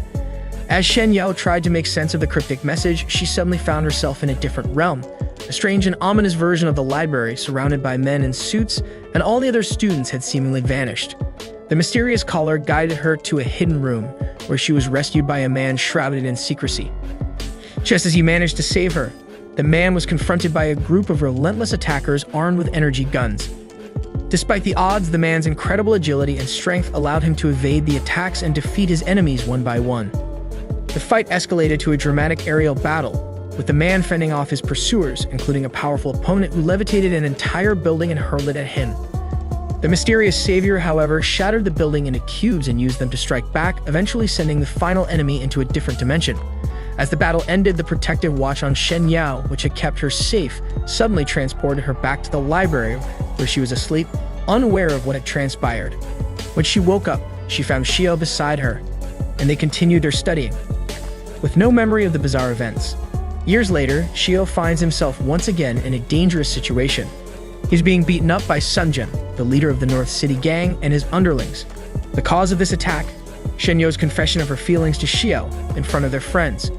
As Shen Yao tried to make sense of the cryptic message, she suddenly found herself in a different realm, a strange and ominous version of the library, surrounded by men in suits, and all the other students had seemingly vanished. The mysterious caller guided her to a hidden room, where she was rescued by a man shrouded in secrecy. Just as he managed to save her, the man was confronted by a group of relentless attackers armed with energy guns. Despite the odds, the man's incredible agility and strength allowed him to evade the attacks and defeat his enemies one by one. The fight escalated to a dramatic aerial battle, with the man fending off his pursuers, including a powerful opponent who levitated an entire building and hurled it at him. The mysterious savior, however, shattered the building into cubes and used them to strike back, eventually sending the final enemy into a different dimension. As the battle ended, the protective watch on Shen Yao, which had kept her safe, suddenly transported her back to the library, where she was asleep, unaware of what had transpired. When she woke up, she found Xiao beside her, and they continued their studying, with no memory of the bizarre events. Years later, Xiao finds himself once again in a dangerous situation. He's being beaten up by Sun Jun, the leader of the North City gang, and his underlings. The cause of this attack? Shen Yao's confession of her feelings to Xiao in front of their friends.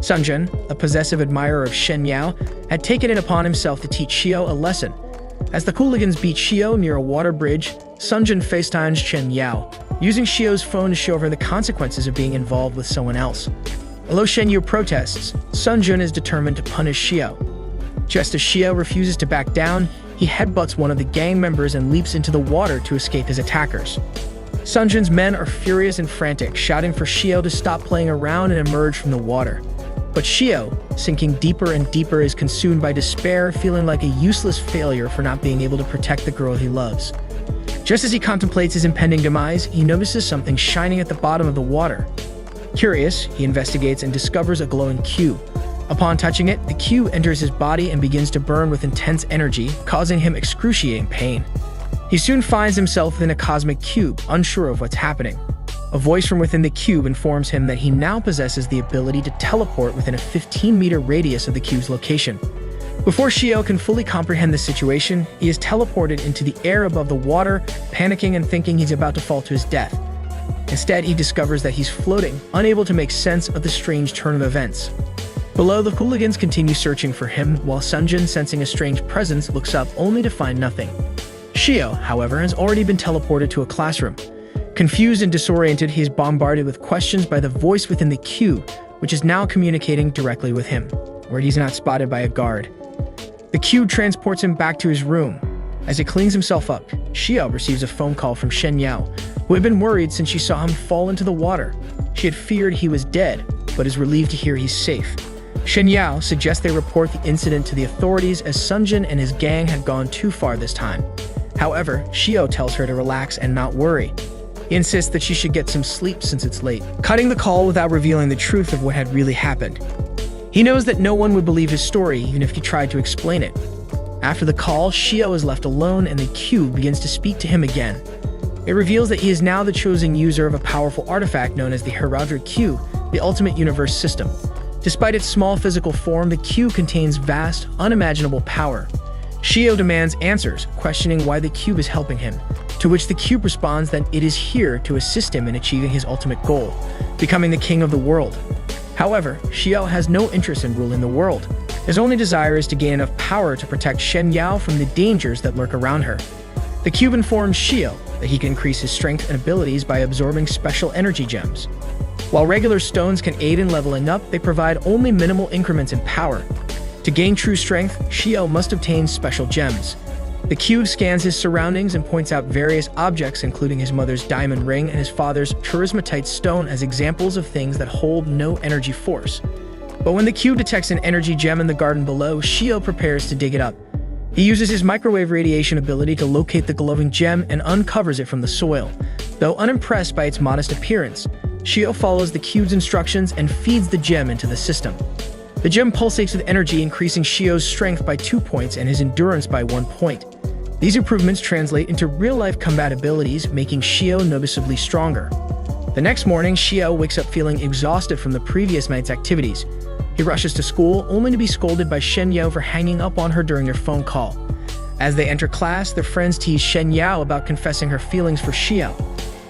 Sun Jun, a possessive admirer of Shen Yao, had taken it upon himself to teach Xiao a lesson. As the hooligans beat Xiao near a water bridge, Sun Jun FaceTimes Shen Yao, using Xiao's phone to show her the consequences of being involved with someone else. Although Shen Yao protests, Sun Jun is determined to punish Xiao. Just as Xiao refuses to back down, he headbutts one of the gang members and leaps into the water to escape his attackers. Sun Jun's men are furious and frantic, shouting for Xiao to stop playing around and emerge from the water. But Xiao, sinking deeper and deeper, is consumed by despair, feeling like a useless failure for not being able to protect the girl he loves. Just as he contemplates his impending demise, he notices something shining at the bottom of the water. Curious, he investigates and discovers a glowing cube. Upon touching it, the cube enters his body and begins to burn with intense energy, causing him excruciating pain. He soon finds himself within a cosmic cube, unsure of what's happening. A voice from within the cube informs him that he now possesses the ability to teleport within a 15-meter radius of the cube's location. Before Xiao can fully comprehend the situation, he is teleported into the air above the water, panicking and thinking he's about to fall to his death. Instead, he discovers that he's floating, unable to make sense of the strange turn of events. Below, the hooligans continue searching for him, while Sun Jun, sensing a strange presence, looks up only to find nothing. Xiao, however, has already been teleported to a classroom. Confused and disoriented, he is bombarded with questions by the voice within the cube, which is now communicating directly with him, where he's not spotted by a guard. The cube transports him back to his room. As he cleans himself up, Xiao receives a phone call from Shen Yao, who had been worried since she saw him fall into the water. She had feared he was dead, but is relieved to hear he's safe. Shen Yao suggests they report the incident to the authorities, as Sun Jun and his gang had gone too far this time. However, Xiao tells her to relax and not worry. He insists that she should get some sleep since it's late, cutting the call without revealing the truth of what had really happened. He knows that no one would believe his story, even if he tried to explain it. After the call, Xiao is left alone and the cube begins to speak to him again. It reveals that he is now the chosen user of a powerful artifact known as the Herodric Cube, the ultimate universe system. Despite its small physical form, the cube contains vast, unimaginable power. Xiao demands answers, questioning why the cube is helping him, to which the cube responds that it is here to assist him in achieving his ultimate goal, becoming the king of the world. However, Xiao has no interest in ruling the world. His only desire is to gain enough power to protect Shen Yao from the dangers that lurk around her. The cube informs Xiao that he can increase his strength and abilities by absorbing special energy gems. While regular stones can aid in leveling up, they provide only minimal increments in power. To gain true strength, Xiao must obtain special gems. The cube scans his surroundings and points out various objects, including his mother's diamond ring and his father's charismatite stone, as examples of things that hold no energy force. But when the cube detects an energy gem in the garden below, Shio prepares to dig it up. He uses his microwave radiation ability to locate the glowing gem and uncovers it from the soil. Though unimpressed by its modest appearance, Shio follows the cube's instructions and feeds the gem into the system. The gem pulsates with energy, increasing Shio's strength by 2 points and his endurance by 1 point. These improvements translate into real-life combat abilities, making Shio noticeably stronger. The next morning, Shio wakes up feeling exhausted from the previous night's activities. He rushes to school, only to be scolded by Shen Yao for hanging up on her during their phone call. As they enter class, their friends tease Shen Yao about confessing her feelings for Shio.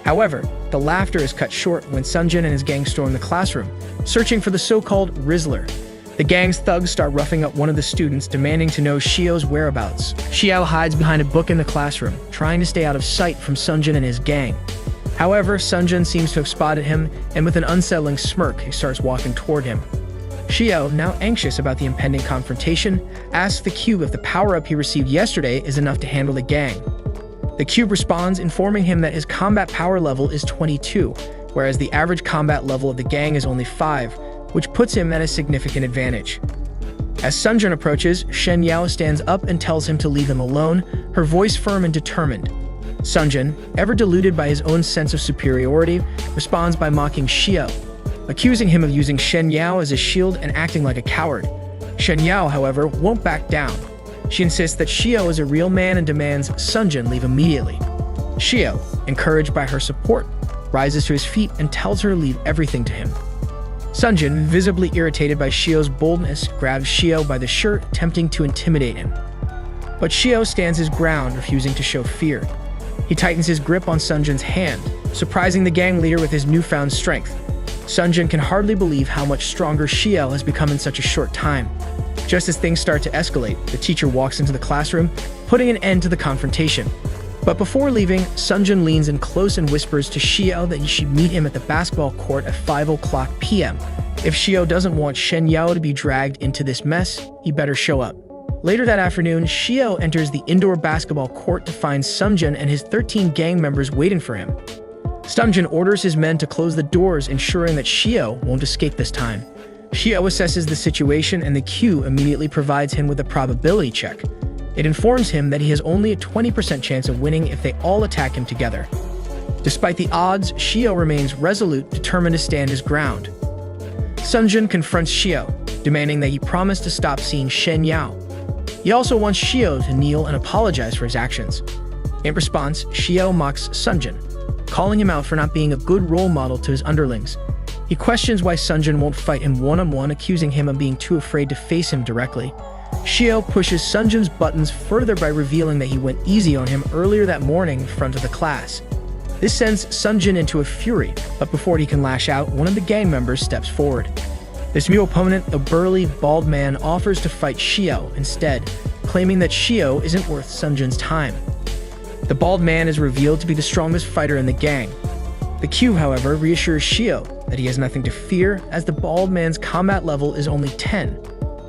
However, the laughter is cut short when Sunjin and his gang storm the classroom, searching for the so-called Rizzler. The gang's thugs start roughing up one of the students, demanding to know Shio's whereabouts. Shio hides behind a book in the classroom, trying to stay out of sight from Sunjin and his gang. However, Sunjin seems to have spotted him, and with an unsettling smirk, he starts walking toward him. Shio, now anxious about the impending confrontation, asks the cube if the power-up he received yesterday is enough to handle the gang. The cube responds, informing him that his combat power level is 22, whereas the average combat level of the gang is only 5, which puts him at a significant advantage. As Sunjin approaches, Shen Yao stands up and tells him to leave them alone, her voice firm and determined. Sunjin, ever deluded by his own sense of superiority, responds by mocking Shio, accusing him of using Shen Yao as a shield and acting like a coward. Shen Yao, however, won't back down. She insists that Shio is a real man and demands Sunjin leave immediately. Shio, encouraged by her support, rises to his feet and tells her to leave everything to him. Sunjin, visibly irritated by Shio's boldness, grabs Shio by the shirt, attempting to intimidate him. But Shio stands his ground, refusing to show fear. He tightens his grip on Sunjin's hand, surprising the gang leader with his newfound strength. Sunjin can hardly believe how much stronger Shio has become in such a short time. Just as things start to escalate, the teacher walks into the classroom, putting an end to the confrontation. But before leaving, Sunjin leans in close and whispers to Shio that he should meet him at the basketball court at 5:00 p.m. If Shio doesn't want Shen Yao to be dragged into this mess, he better show up. Later that afternoon, Shio enters the indoor basketball court to find Sunjin and his 13 gang members waiting for him. Sunjin orders his men to close the doors, ensuring that Shio won't escape this time. Shio assesses the situation, and the Q immediately provides him with a probability check. It informs him that he has only a 20% chance of winning if they all attack him together. Despite the odds, Shio remains resolute, determined to stand his ground. Sunjin confronts Shio, demanding that he promise to stop seeing Shen Yao. He also wants Shio to kneel and apologize for his actions. In response, Shio mocks Sunjin, calling him out for not being a good role model to his underlings. He questions why Sunjin won't fight him one-on-one, accusing him of being too afraid to face him directly. Shio pushes Sunjin's buttons further by revealing that he went easy on him earlier that morning in front of the class. This sends Sunjin into a fury, but before he can lash out, one of the gang members steps forward. This new opponent, a burly, bald man, offers to fight Shio instead, claiming that Shio isn't worth Sunjin's time. The bald man is revealed to be the strongest fighter in the gang. The Q, however, reassures Shio that he has nothing to fear, as the bald man's combat level is only 10,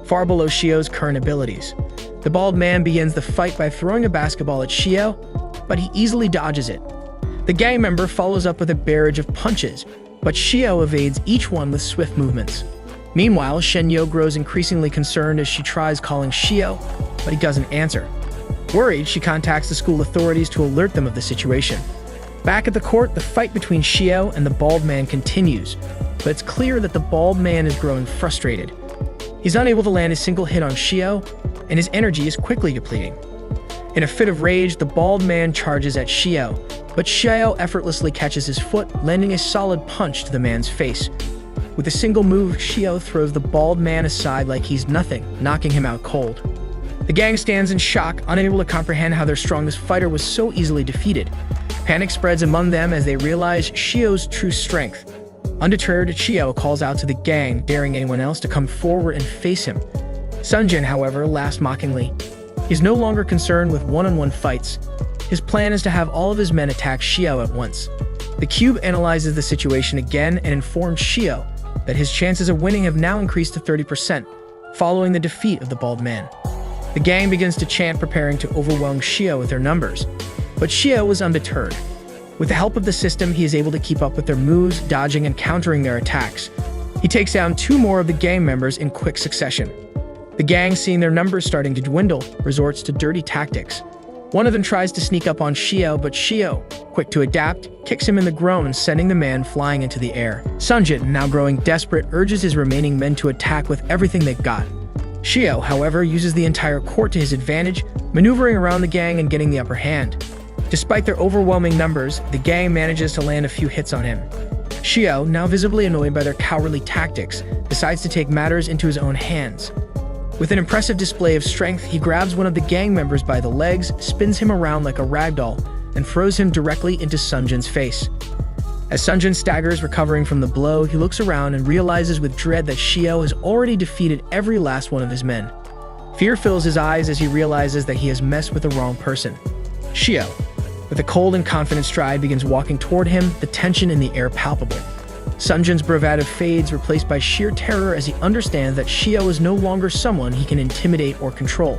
far below Shio's current abilities. The bald man begins the fight by throwing a basketball at Shio, but he easily dodges it. The gang member follows up with a barrage of punches, but Shio evades each one with swift movements. Meanwhile, Shen Yao grows increasingly concerned as she tries calling Shio, but he doesn't answer. Worried, she contacts the school authorities to alert them of the situation. Back at the court, the fight between Shio and the bald man continues, but it's clear that the bald man is growing frustrated. He's unable to land a single hit on Shio, and his energy is quickly depleting. In a fit of rage, the bald man charges at Shio, but Shio effortlessly catches his foot, landing a solid punch to the man's face. With a single move, Shio throws the bald man aside like he's nothing, knocking him out cold. The gang stands in shock, unable to comprehend how their strongest fighter was so easily defeated. Panic spreads among them as they realize Shio's true strength. Undeterred, Shio calls out to the gang, daring anyone else to come forward and face him. Sunjin, however, laughs mockingly. He's no longer concerned with one-on-one fights. His plan is to have all of his men attack Shio at once. The cube analyzes the situation again and informs Shio that his chances of winning have now increased to 30%, following the defeat of the bald man. The gang begins to chant, preparing to overwhelm Shio with their numbers. But Shio was undeterred. With the help of the system, he is able to keep up with their moves, dodging and countering their attacks. He takes down 2 more of the gang members in quick succession. The gang, seeing their numbers starting to dwindle, resorts to dirty tactics. One of them tries to sneak up on Xiao, but Xiao, quick to adapt, kicks him in the groin, sending the man flying into the air. Sunjin, now growing desperate, urges his remaining men to attack with everything they've got. Xiao, however, uses the entire court to his advantage, maneuvering around the gang and getting the upper hand. Despite their overwhelming numbers, the gang manages to land a few hits on him. Xiao, now visibly annoyed by their cowardly tactics, decides to take matters into his own hands. With an impressive display of strength, he grabs one of the gang members by the legs, spins him around like a ragdoll, and throws him directly into Sunjin's face. As Sunjin staggers, recovering from the blow, he looks around and realizes with dread that Xiao has already defeated every last one of his men. Fear fills his eyes as he realizes that he has messed with the wrong person. Xiao, with a cold and confident stride, begins walking toward him, the tension in the air palpable. Sunjin's bravado fades, replaced by sheer terror as he understands that Xiao is no longer someone he can intimidate or control.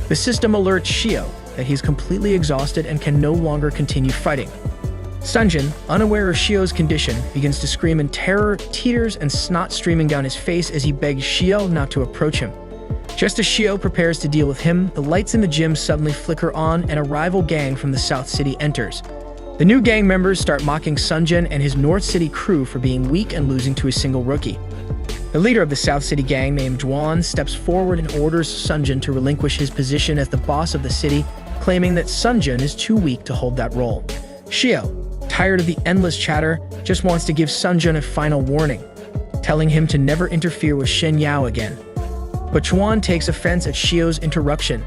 The system alerts Xiao that he is completely exhausted and can no longer continue fighting. Sunjin, unaware of Xiao's condition, begins to scream in terror, tears and snot streaming down his face as he begs Xiao not to approach him. Just as Xiao prepares to deal with him, the lights in the gym suddenly flicker on and a rival gang from the South City enters. The new gang members start mocking Sunjin and his North City crew for being weak and losing to a single rookie. The leader of the South City gang, named Juan, steps forward and orders Sunjin to relinquish his position as the boss of the city, claiming that Sunjin is too weak to hold that role. Xiao, tired of the endless chatter, just wants to give Sunjin a final warning, telling him to never interfere with Shen Yao again. But Juan takes offense at Xiao's interruption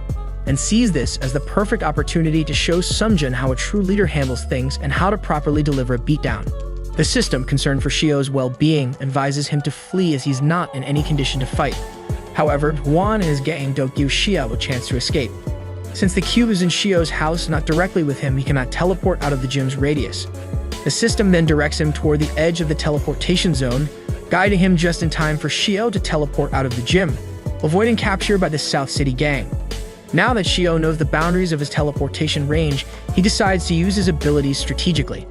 and sees this as the perfect opportunity to show Sunjin how a true leader handles things and how to properly deliver a beatdown. The system, concerned for Xiao's well-being, advises him to flee as he's not in any condition to fight. However, Juan and his gang don't give Xiao a chance to escape. Since the cube is in Xiao's house, not directly with him, he cannot teleport out of the gym's radius. The system then directs him toward the edge of the teleportation zone, guiding him just in time for Xiao to teleport out of the gym, avoiding capture by the South City gang. Now that Xiao knows the boundaries of his teleportation range, he decides to use his abilities strategically.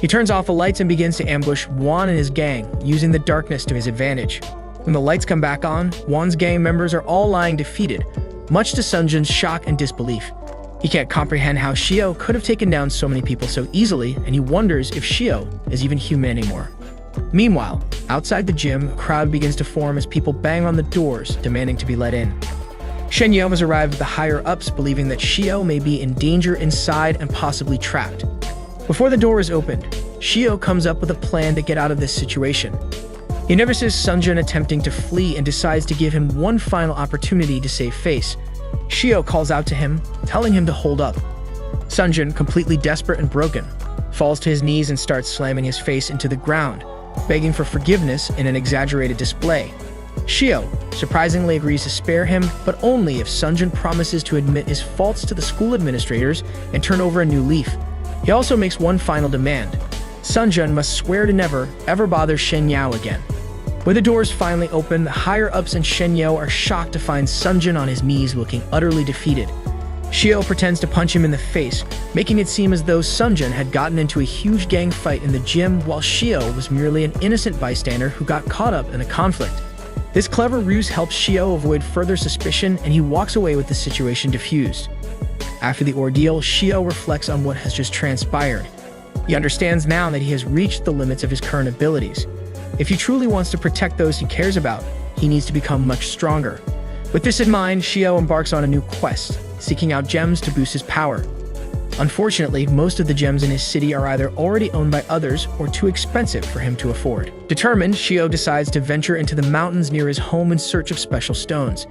He turns off the lights and begins to ambush Juan and his gang, using the darkness to his advantage. When the lights come back on, Juan's gang members are all lying defeated, much to Sunjin's shock and disbelief. He can't comprehend how Xiao could have taken down so many people so easily, and he wonders if Xiao is even human anymore. Meanwhile, outside the gym, a crowd begins to form as people bang on the doors, demanding to be let in. Shen Yao has arrived with the higher-ups, believing that Xiao may be in danger inside and possibly trapped. Before the door is opened, Xiao comes up with a plan to get out of this situation. He notices Sunjin attempting to flee and decides to give him one final opportunity to save face. Xiao calls out to him, telling him to hold up. Sunjin, completely desperate and broken, falls to his knees and starts slamming his face into the ground, begging for forgiveness in an exaggerated display. Xiao surprisingly agrees to spare him, but only if Sunjin promises to admit his faults to the school administrators and turn over a new leaf. He also makes one final demand. Sunjin must swear to never, ever bother Shen Yao again. When the doors finally open, the higher-ups and Shen Yao are shocked to find Sunjin on his knees looking utterly defeated. Xiao pretends to punch him in the face, making it seem as though Sunjin had gotten into a huge gang fight in the gym while Xiao was merely an innocent bystander who got caught up in a conflict. This clever ruse helps Xiao avoid further suspicion, and he walks away with the situation diffused. After the ordeal, Xiao reflects on what has just transpired. He understands now that he has reached the limits of his current abilities. If he truly wants to protect those he cares about, he needs to become much stronger. With this in mind, Xiao embarks on a new quest, seeking out gems to boost his power. Unfortunately, most of the gems in his city are either already owned by others or too expensive for him to afford. Determined, Xiao decides to venture into the mountains near his home in search of special stones.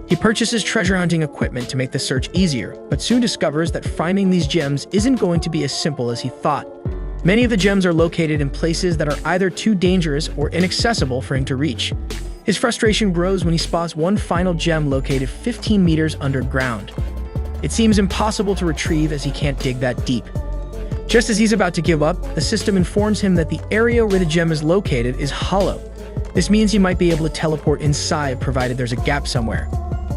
He purchases treasure hunting equipment to make the search easier, but soon discovers that finding these gems isn't going to be as simple as he thought. Many of the gems are located in places that are either too dangerous or inaccessible for him to reach. His frustration grows when he spots one final gem located 15 meters underground. It seems impossible to retrieve as he can't dig that deep. Just as he's about to give up, the system informs him that the area where the gem is located is hollow. This means he might be able to teleport inside provided there's a gap somewhere.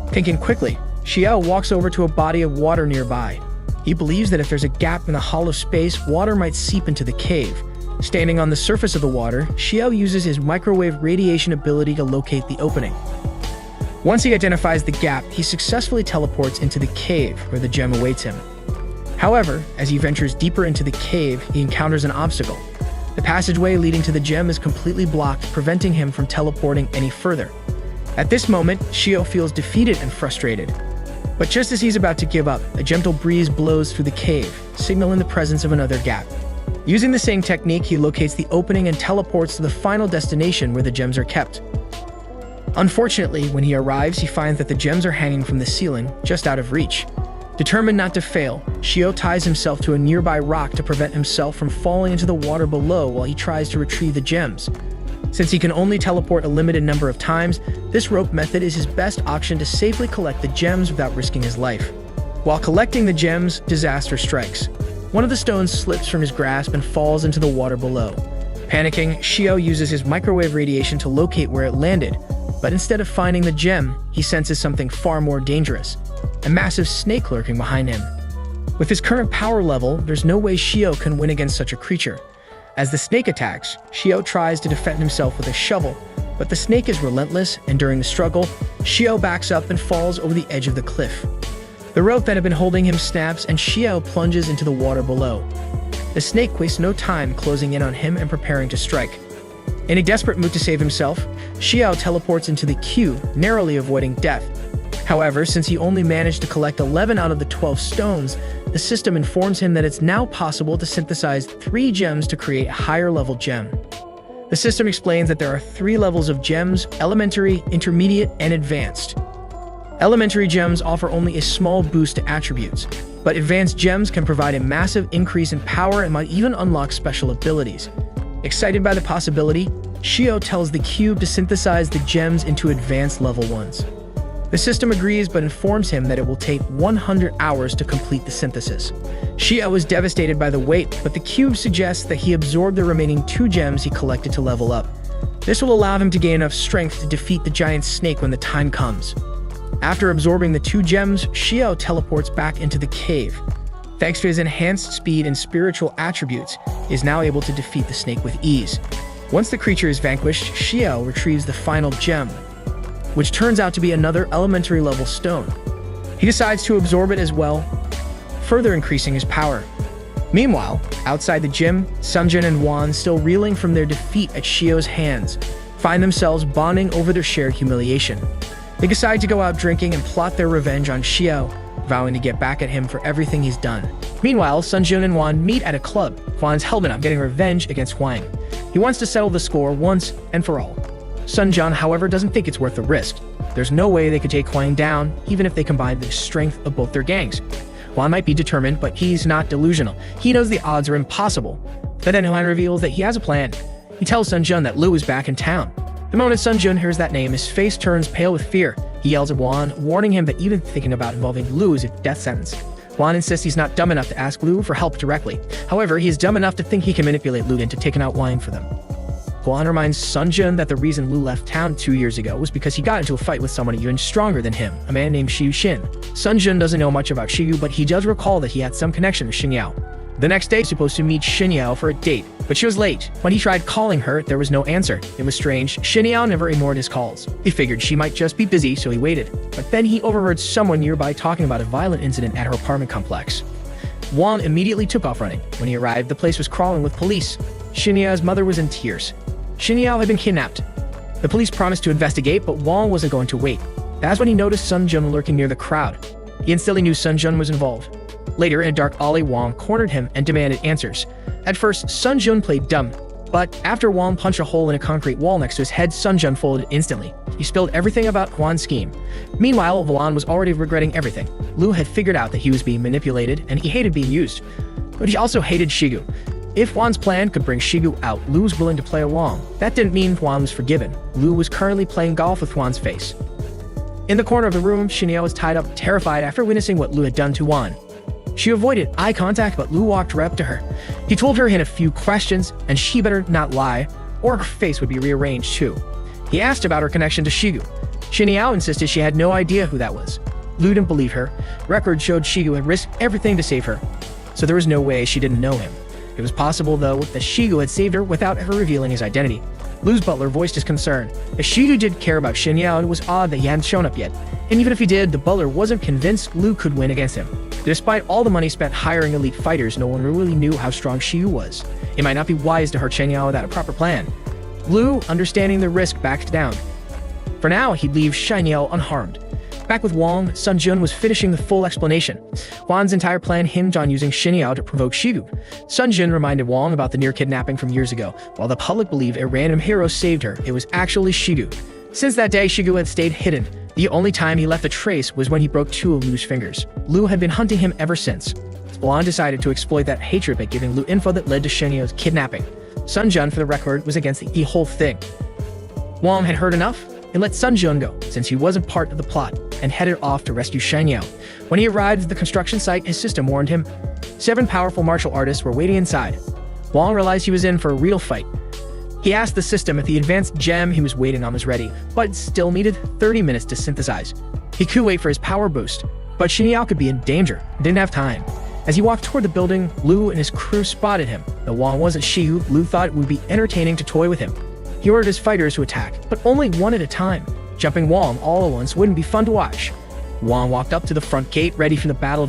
Thinking quickly, Xiao walks over to a body of water nearby. He believes that if there's a gap in the hollow space, water might seep into the cave, Standing on the surface of the water, Xiao uses his microwave radiation ability to locate the opening. Once he identifies the gap, he successfully teleports into the cave where the gem awaits him. However, as he ventures deeper into the cave, he encounters an obstacle. The passageway leading to the gem is completely blocked, preventing him from teleporting any further. At this moment, Xiao feels defeated and frustrated. But just as he's about to give up, a gentle breeze blows through the cave, signaling the presence of another gap. Using the same technique, he locates the opening and teleports to the final destination where the gems are kept. Unfortunately, when he arrives, he finds that the gems are hanging from the ceiling, just out of reach. Determined not to fail, Xiao ties himself to a nearby rock to prevent himself from falling into the water below while he tries to retrieve the gems. Since he can only teleport a limited number of times, this rope method is his best option to safely collect the gems without risking his life. While collecting the gems, disaster strikes. One of the stones slips from his grasp and falls into the water below. Panicking, Xiao uses his microwave radiation to locate where it landed, but instead of finding the gem, he senses something far more dangerous, a massive snake lurking behind him. With his current power level, there's no way Xiao can win against such a creature. As the snake attacks, Xiao tries to defend himself with a shovel, but the snake is relentless, and during the struggle, Xiao backs up and falls over the edge of the cliff. The rope that had been holding him snaps, and Xiao plunges into the water below. The snake wastes no time closing in on him and preparing to strike. In a desperate mood to save himself, Xiao teleports into the queue, narrowly avoiding death. However, since he only managed to collect 11 out of the 12 stones, the system informs him that it's now possible to synthesize 3 gems to create a higher-level gem. The system explains that there are 3 levels of gems: elementary, intermediate, and advanced. Elementary gems offer only a small boost to attributes, but advanced gems can provide a massive increase in power and might even unlock special abilities. Excited by the possibility, Xiao tells the cube to synthesize the gems into advanced level ones. The system agrees but informs him that it will take 100 hours to complete the synthesis. Xiao is devastated by the wait, but the cube suggests that he absorb the remaining 2 gems he collected to level up. This will allow him to gain enough strength to defeat the giant snake when the time comes. After absorbing the 2 gems, Xiao teleports back into the cave. Thanks to his enhanced speed and spiritual attributes, he is now able to defeat the snake with ease. Once the creature is vanquished, Xiao retrieves the final gem, which turns out to be another elementary level stone. He decides to absorb it as well, further increasing his power. Meanwhile, outside the gym, Sunjun and Wan, still reeling from their defeat at Xiao's hands, find themselves bonding over their shared humiliation. They decide to go out drinking and plot their revenge on Xiao, vowing to get back at him for everything he's done. Meanwhile, Sunjun and Wan meet at a club. Wan's hell-bent on getting revenge against Huang. He wants to settle the score once and for all. Sunjun, however, doesn't think it's worth the risk. There's no way they could take Huang down, even if they combined the strength of both their gangs. Huang might be determined, but he's not delusional. He knows the odds are impossible. But then Huang reveals that he has a plan. He tells Sunjun that Lu is back in town. The moment Sunjun hears that name, his face turns pale with fear. He yells at Wan, warning him that even thinking about involving Lu is a death sentence. Wan insists he's not dumb enough to ask Lu for help directly. However, he is dumb enough to think he can manipulate Lu into taking out Wang for them. Wan reminds Sunjun that the reason Lu left town 2 years ago was because he got into a fight with someone even stronger than him, a man named Xiu Xin. Sunjun doesn't know much about Xiu, but he does recall that he had some connection with Xinyao. The next day, he was supposed to meet Xinyao for a date, but she was late. When he tried calling her, there was no answer. It was strange. Xinyao never ignored his calls. He figured she might just be busy, so he waited. But then he overheard someone nearby talking about a violent incident at her apartment complex. Wan immediately took off running. When he arrived, the place was crawling with police. Xinyao's mother was in tears. Xinyao had been kidnapped. The police promised to investigate, but Wang wasn't going to wait. That's when he noticed Sunjun lurking near the crowd. He instantly knew Sunjun was involved. Later, in a dark alley, Wang cornered him and demanded answers. At first, Sunjun played dumb, but after Wang punched a hole in a concrete wall next to his head, Sunjun folded instantly. He spilled everything about Huan's scheme. Meanwhile, Valan was already regretting everything. Lu had figured out that he was being manipulated, and he hated being used. But he also hated Shigu. If Huan's plan could bring Shigu out, Lu was willing to play along. That didn't mean Huan was forgiven. Lu was currently playing golf with Huan's face. In the corner of the room, Xinyao was tied up, terrified after witnessing what Lu had done to Huan. She avoided eye contact, but Lu walked right up to her. He told her he had a few questions, and she better not lie, or her face would be rearranged too. He asked about her connection to Shigu. Xinyao insisted she had no idea who that was. Lu didn't believe her. Records showed Shigu had risked everything to save her, so there was no way she didn't know him. It was possible, though, that Shigu had saved her without ever revealing his identity. Lu's butler voiced his concern. If Shigu did care about Shen Yao, it was odd that he hadn't shown up yet. And even if he did, the butler wasn't convinced Lu could win against him. Despite all the money spent hiring elite fighters, no one really knew how strong Shigu was. It might not be wise to hurt Shen Yao without a proper plan. Lu, understanding the risk, backed down. For now, he'd leave Shen Yao unharmed. Back with Wang, Sun Jun was finishing the full explanation. Wan's entire plan hinged on using Shen Yao to provoke Shigu. Sun Jun reminded Wang about the near kidnapping from years ago. While the public believed a random hero saved her, it was actually Shigu. Since that day, Shigu had stayed hidden. The only time he left a trace was when he broke 2 of Lu's fingers. Lu had been hunting him ever since. Wang decided to exploit that hatred by giving Lu info that led to Shen Yao's kidnapping. Sun Jun, for the record, was against the whole thing. Wang had heard enough and let Sun Jun go, since he wasn't part of the plot, and headed off to rescue Shen Yao. When he arrived at the construction site, his system warned him 7 powerful martial artists were waiting inside. Wang realized he was in for a real fight. He asked the system if the advanced gem he was waiting on was ready, but still needed 30 minutes to synthesize. He could wait for his power boost, but Shen Yao could be in danger and didn't have time. As he walked toward the building, Lu and his crew spotted him. Though Wang wasn't Shigu, Lu thought it would be entertaining to toy with him. He ordered his fighters to attack, but only one at a time. Jumping Wang all at once wouldn't be fun to watch. Wang walked up to the front gate, ready for the battle.